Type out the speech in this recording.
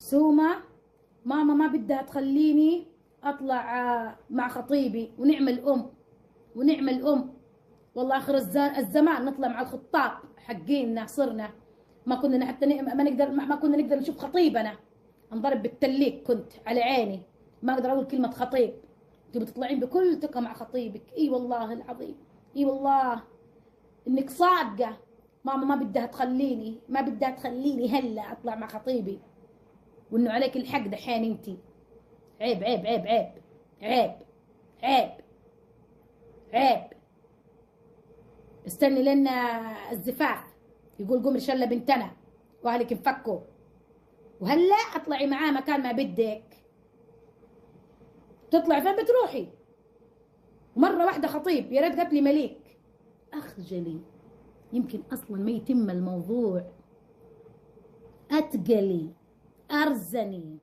سومة ماما ما بدها تخليني اطلع مع خطيبي، ونعمل ام والله اخر الزمان نطلع مع الخطاب حقيننا، صرنا ما كنا حتى ما كنا نقدر نشوف خطيبنا، انضرب بالتليك كنت على عيني، ما اقدر اقول كلمه خطيب. انت بتطلعين بكل ثقه مع خطيبك. اي والله العظيم، اي والله انك صادقه. ماما ما بدها تخليني هلا اطلع مع خطيبي، وانه عليك الحق دحين انت. عيب عيب عيب عيب عيب عيب عيب. استني لنا الزفاف يقول قمر شله بنتنا واهلك انفكوا، وهلا اطلعي معاه مكان ما بدك. تطلع فين بتروحي؟ مرة واحدة خطيب، يا ريت قتلي مليك. اخجلي، يمكن اصلا ما يتم الموضوع. اتقلي، ارزني.